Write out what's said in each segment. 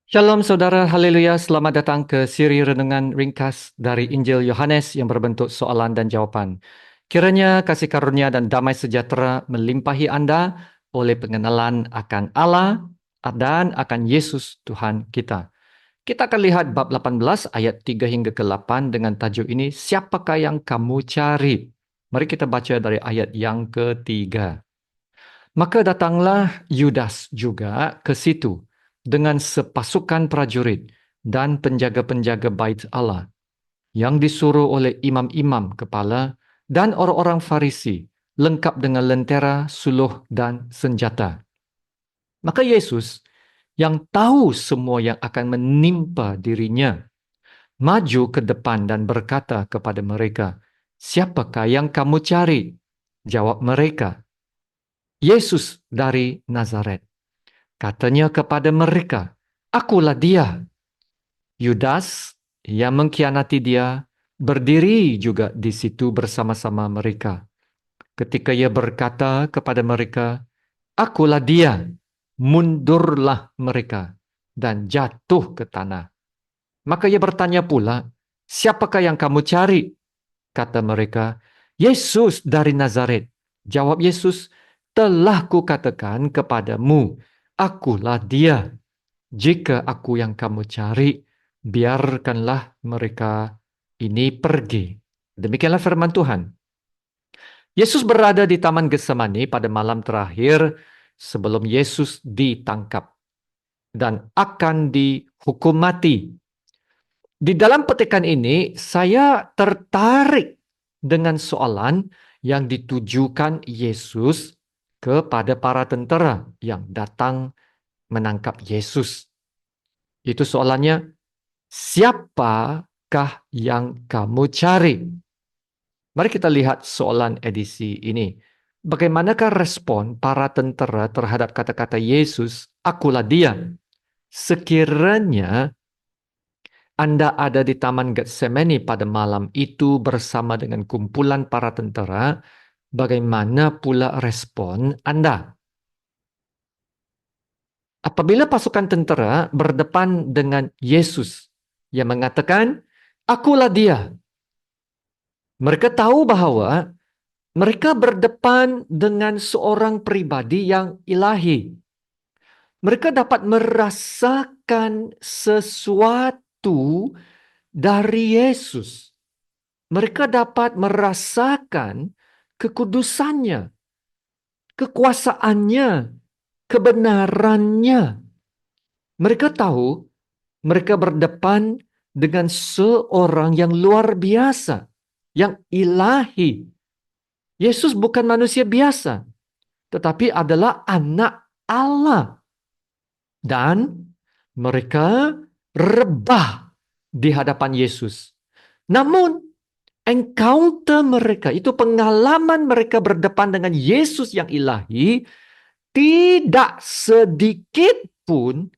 Shalom saudara, haleluya, selamat datang ke siri renungan ringkas dari Injil Yohanes yang berbentuk soalan dan jawaban. Kiranya kasih karunia dan damai sejahtera melimpahi Anda oleh pengenalan akan Allah dan akan Yesus Tuhan kita. Kita akan lihat bab 18 ayat 3 hingga ke 8 dengan tajuk ini, Siapakah yang kamu cari? Mari kita baca dari ayat yang ketiga. Maka datanglah Yudas juga ke situ dengan sepasukan prajurit dan penjaga-penjaga bait Allah yang disuruh oleh imam-imam kepala dan orang-orang Farisi, lengkap dengan lentera, suluh, dan senjata. Maka Yesus yang tahu semua yang akan menimpa dirinya, maju ke depan dan berkata kepada mereka, "Siapakah yang kamu cari?" Jawab mereka, "Yesus dari Nazaret." Katanya kepada mereka, "Akulah dia." Yudas yang mengkhianati dia berdiri juga di situ bersama-sama mereka. Ketika ia berkata kepada mereka, "Akulah dia," mundurlah mereka dan jatuh ke tanah. Maka ia bertanya pula, "Siapakah yang kamu cari?" Kata mereka, "Yesus dari Nazaret." Jawab Yesus, "Telah kukatakan kepadamu, akulah dia. Jika aku yang kamu cari, biarkanlah mereka ini pergi." Demikianlah firman Tuhan. Yesus berada di Taman Getsemani pada malam terakhir sebelum Yesus ditangkap dan akan dihukum mati. Di dalam petikan ini, saya tertarik dengan soalan yang ditujukan Yesus kepada para tentara yang datang menangkap Yesus. Itu soalannya, siapakah yang kamu cari? Mari kita lihat soalan edisi ini. Bagaimanakah respon para tentara terhadap kata-kata Yesus, "Akulah dia"? Sekiranya Anda ada di Taman Getsemani pada malam itu bersama dengan kumpulan para tentara, bagaimana pula respon Anda? Apabila pasukan tentara berdepan dengan Yesus yang mengatakan, "Akulah dia." Mereka tahu bahwa mereka berdepan dengan seorang pribadi yang ilahi. Mereka dapat merasakan sesuatu dari Yesus. Mereka dapat merasakan kekudusannya, kekuasaannya, kebenarannya. Mereka tahu mereka berdepan dengan seorang yang luar biasa, yang ilahi. Yesus bukan manusia biasa, tetapi adalah anak Allah. Dan mereka rebah di hadapan Yesus. Namun, encounter mereka, itu pengalaman mereka berdepan dengan Yesus yang ilahi, tidak sedikit pun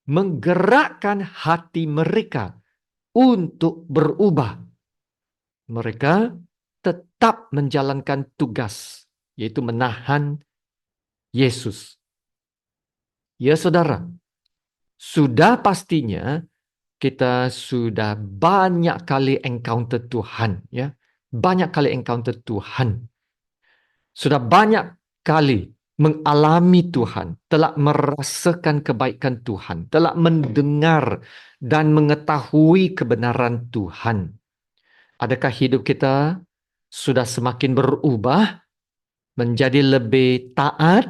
menggerakkan hati mereka untuk berubah. Mereka tetap menjalankan tugas, yaitu menahan Yesus. Ya saudara, sudah pastinya kita sudah banyak kali encounter Tuhan, ya. Banyak kali encounter Tuhan. Sudah banyak kali mengalami Tuhan, telah merasakan kebaikan Tuhan, telah mendengar dan mengetahui kebenaran Tuhan. Adakah hidup kita sudah semakin berubah menjadi lebih taat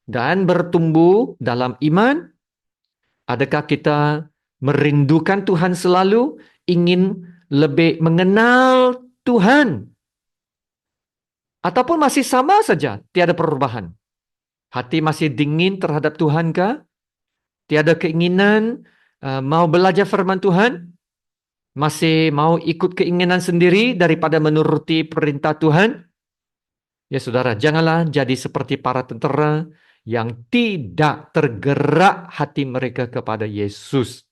dan bertumbuh dalam iman? Adakah kita merindukan Tuhan selalu, ingin lebih mengenal Tuhan? Ataupun masih sama saja, tiada perubahan? Hati masih dingin terhadap Tuhan kah? Tiada keinginan mau belajar firman Tuhan? Masih mau ikut keinginan sendiri daripada menuruti perintah Tuhan? Ya saudara, janganlah jadi seperti para tentara yang tidak tergerak hati mereka kepada Yesus.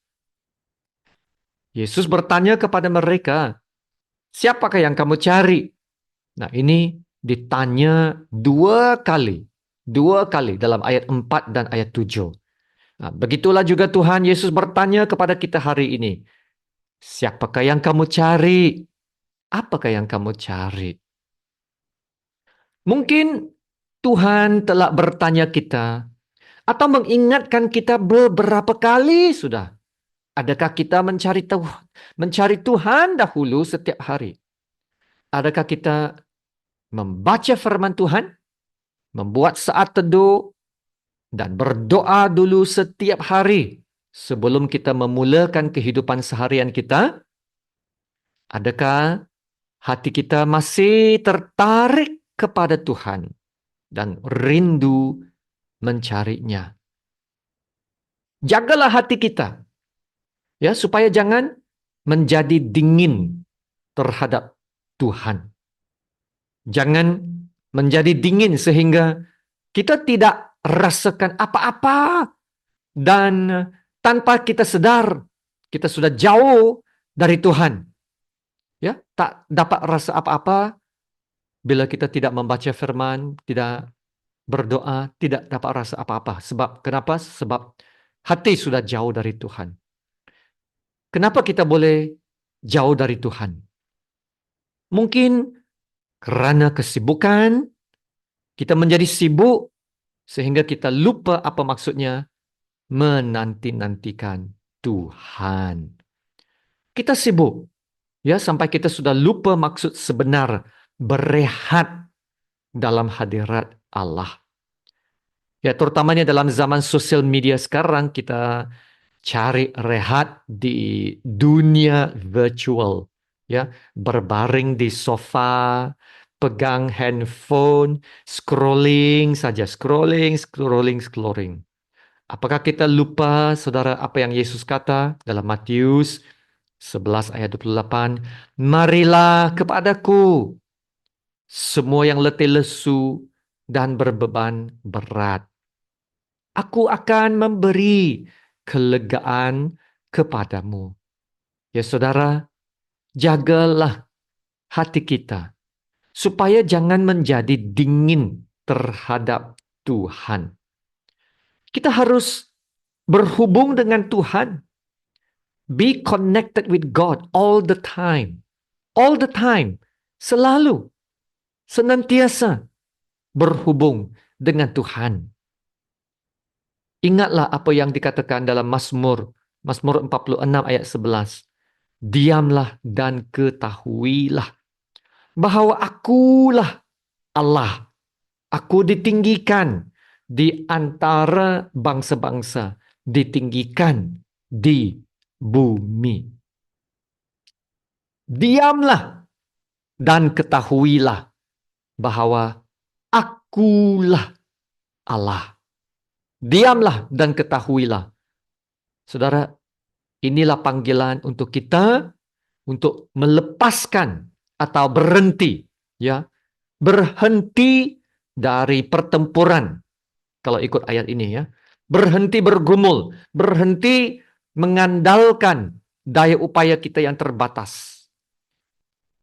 Yesus bertanya kepada mereka, "Siapakah yang kamu cari?" Nah, ini ditanya dua kali. Dua kali dalam ayat 4 dan ayat 7. Nah, begitulah juga Tuhan Yesus bertanya kepada kita hari ini. Siapakah yang kamu cari? Apakah yang kamu cari? Mungkin Tuhan telah bertanya kita atau mengingatkan kita beberapa kali sudah. Adakah kita mencari Tuhan dahulu setiap hari? Adakah kita membaca firman Tuhan, membuat saat teduh, dan berdoa dulu setiap hari sebelum kita memulakan kehidupan seharian kita? Adakah hati kita masih tertarik kepada Tuhan dan rindu mencarinya? Jagalah hati kita, ya, supaya jangan menjadi dingin terhadap Tuhan. Jangan menjadi dingin sehingga kita tidak rasakan apa-apa dan tanpa kita sadar kita sudah jauh dari Tuhan. Ya, tak dapat rasa apa-apa bila kita tidak membaca firman, tidak berdoa, tidak dapat rasa apa-apa. Sebab kenapa? Sebab hati sudah jauh dari Tuhan. Kenapa kita boleh jauh dari Tuhan? Mungkin karena kesibukan, kita menjadi sibuk sehingga kita lupa apa maksudnya menanti-nantikan Tuhan. Kita sibuk, ya, sampai kita sudah lupa maksud sebenar berehat dalam hadirat Allah. Ya, terutamanya dalam zaman sosial media sekarang, kita cari rehat di dunia virtual. Ya, berbaring di sofa, pegang handphone, scrolling saja, scrolling. Apakah kita lupa, saudara, apa yang Yesus kata dalam Matius 11 ayat 28? Marilah kepadaku, semua yang letih lesu dan berbeban berat. Aku akan memberi kelegaan kepadamu. Ya saudara, jagalah hati kita supaya jangan menjadi dingin terhadap Tuhan. Kita harus berhubung dengan Tuhan. Be connected with God all the time. All the time. Selalu. Senantiasa berhubung dengan Tuhan. Ingatlah apa yang dikatakan dalam Mazmur 46 ayat 11. Diamlah dan ketahuilah bahwa akulah Allah. Aku ditinggikan di antara bangsa-bangsa, ditinggikan di bumi. Diamlah dan ketahuilah bahwa akulah Allah. Diamlah dan ketahuilah. Saudara, inilah panggilan untuk kita untuk melepaskan atau berhenti, ya. Berhenti dari pertempuran. Kalau ikut ayat ini, ya. Berhenti bergumul, berhenti mengandalkan daya upaya kita yang terbatas.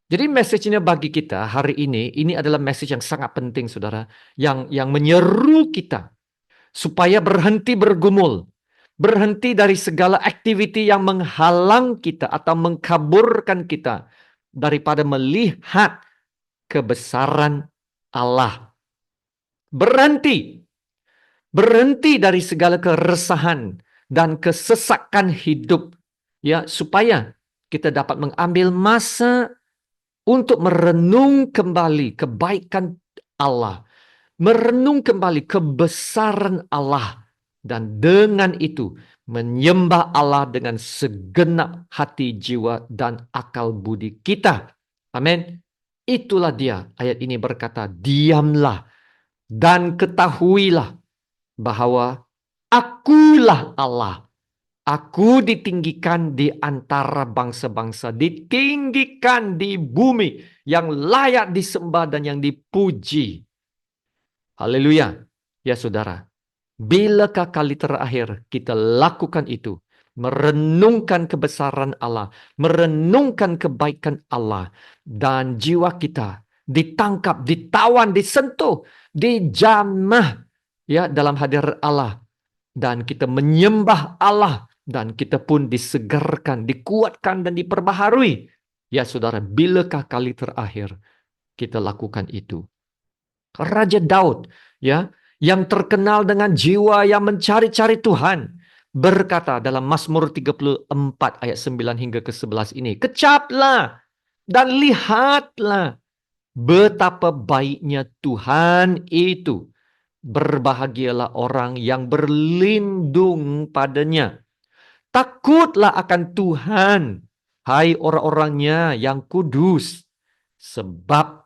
Jadi message-nya bagi kita hari ini adalah message yang sangat penting, saudara. Yang menyeru kita supaya berhenti bergumul. Berhenti dari segala aktiviti yang menghalang kita atau mengkaburkan kita daripada melihat kebesaran Allah. Berhenti. Berhenti dari segala keresahan dan kesesakan hidup, ya, supaya kita dapat mengambil masa untuk merenung kembali kebaikan Allah, merenung kembali kebesaran Allah, dan dengan itu menyembah Allah dengan segenap hati, jiwa, dan akal budi kita. Amin. Itulah dia, ayat ini berkata, diamlah dan ketahuilah bahwa akulah Allah. Aku ditinggikan di antara bangsa-bangsa, ditinggikan di bumi yang layak disembah dan yang dipuji. Haleluya. Ya saudara, bilakah kali terakhir kita lakukan itu? Merenungkan kebesaran Allah, merenungkan kebaikan Allah, dan jiwa kita ditangkap, ditawan, disentuh, dijamah, ya, dalam hadirat Allah. dan kita menyembah Allah, dan kita pun disegarkan, dikuatkan, dan diperbaharui. Ya saudara, bilakah kali terakhir kita lakukan itu? Raja Daud, ya, yang terkenal dengan jiwa yang mencari-cari Tuhan, berkata dalam Mazmur 34 ayat 9 hingga ke 11 ini, "Kecaplah dan lihatlah betapa baiknya Tuhan itu. Berbahagialah orang yang berlindung padanya. Takutlah akan Tuhan, hai orang-orangnya yang kudus, sebab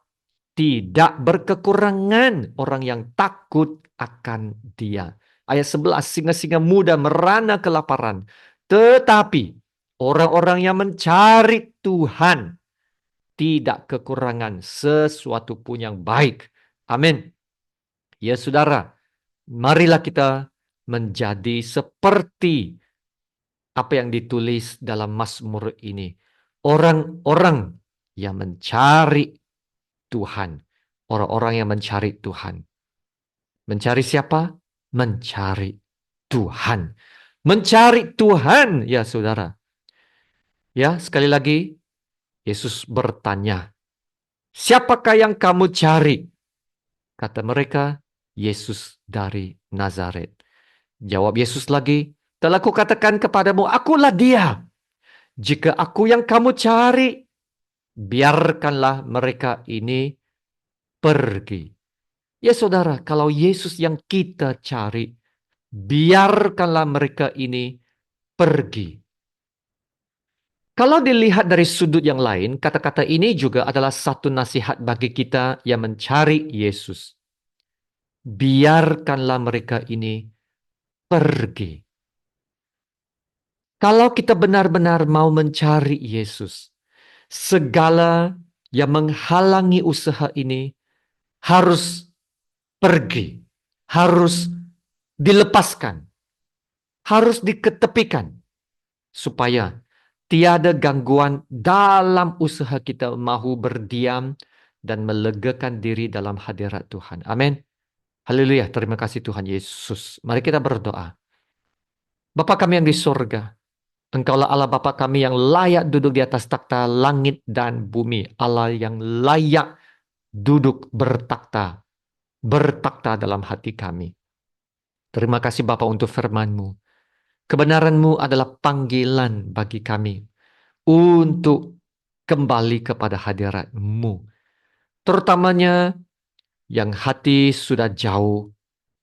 tidak berkekurangan orang yang takut akan Dia." Ayat 11, singa-singa muda merana kelaparan, tetapi orang-orang yang mencari Tuhan tidak kekurangan sesuatu pun yang baik. Amin. Ya saudara, marilah kita menjadi seperti apa yang ditulis dalam Mazmur ini. Orang-orang yang mencari Tuhan. Orang-orang yang mencari Tuhan. Mencari siapa? Mencari Tuhan. Mencari Tuhan, ya saudara. Ya, sekali lagi, Yesus bertanya, "Siapakah yang kamu cari?" Kata mereka, "Yesus dari Nazaret." Jawab Yesus lagi, "Telah kukatakan kepadamu, akulah Dia. Jika aku yang kamu cari, biarkanlah mereka ini pergi." Ya saudara, kalau Yesus yang kita cari, biarkanlah mereka ini pergi. Kalau dilihat dari sudut yang lain, kata-kata ini juga adalah satu nasihat bagi kita yang mencari Yesus. Biarkanlah mereka ini pergi. Kalau kita benar-benar mau mencari Yesus, segala yang menghalangi usaha ini harus pergi, harus dilepaskan, harus diketepikan, supaya tiada gangguan dalam usaha kita mahu berdiam dan melegakan diri dalam hadirat Tuhan. Amin. Haleluya, terima kasih Tuhan Yesus. Mari kita berdoa. Bapa kami yang di surga, Engkaulah Allah Bapa kami yang layak duduk di atas takhta langit dan bumi. Allah yang layak duduk bertakhta dalam hati kami. Terima kasih Bapa untuk firman-Mu. Kebenaran-Mu adalah panggilan bagi kami untuk kembali kepada hadirat-Mu. Terutamanya yang hati sudah jauh,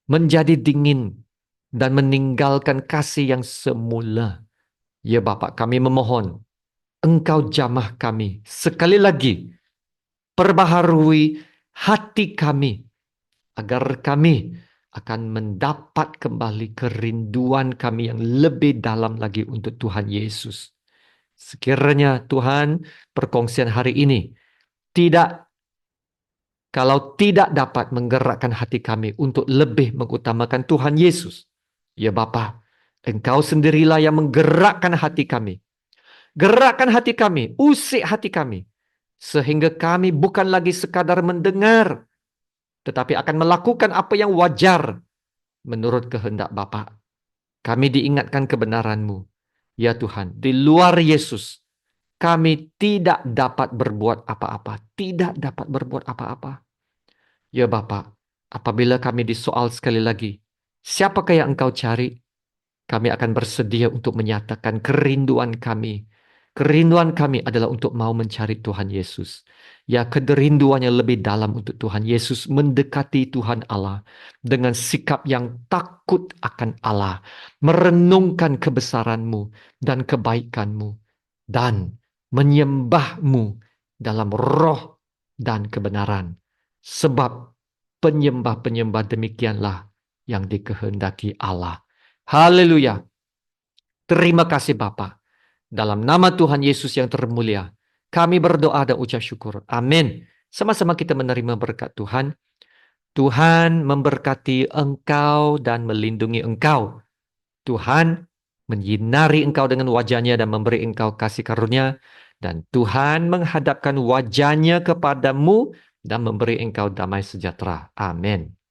menjadi dingin, dan meninggalkan kasih yang semula. Ya Bapak, kami memohon, Engkau jamah kami sekali lagi, perbaharui hati kami, agar kami akan mendapat kembali kerinduan kami yang lebih dalam lagi untuk Tuhan Yesus. Sekiranya Tuhan, perkongsian hari ini kalau tidak dapat menggerakkan hati kami untuk lebih mengutamakan Tuhan Yesus, ya Bapa, Engkau sendirilah yang menggerakkan hati kami. Gerakkan hati kami, usik hati kami, sehingga kami bukan lagi sekadar mendengar, tetapi akan melakukan apa yang wajar menurut kehendak Bapa. Kami diingatkan kebenaran-Mu, ya Tuhan, di luar Yesus, kami tidak dapat berbuat apa-apa. Tidak dapat berbuat apa-apa. Ya Bapa, apabila kami disoal sekali lagi, siapakah yang Engkau cari? Kami akan bersedia untuk menyatakan kerinduan kami. Kerinduan kami adalah untuk mau mencari Tuhan Yesus. Ya, kerinduannya lebih dalam untuk Tuhan Yesus, mendekati Tuhan Allah dengan sikap yang takut akan Allah, merenungkan kebesaran-Mu dan kebaikan-Mu, dan menyembah-Mu dalam roh dan kebenaran. Sebab penyembah-penyembah demikianlah yang dikehendaki Allah. Haleluya. Terima kasih Bapa. Dalam nama Tuhan Yesus yang termulia, kami berdoa dan ucap syukur. Amin. Sama-sama kita menerima berkat Tuhan. Tuhan memberkati engkau dan melindungi engkau. Tuhan menyinari engkau dengan wajahnya dan memberi engkau kasih karunia. Dan Tuhan menghadapkan wajahnya kepadamu dan memberi engkau damai sejahtera. Amin.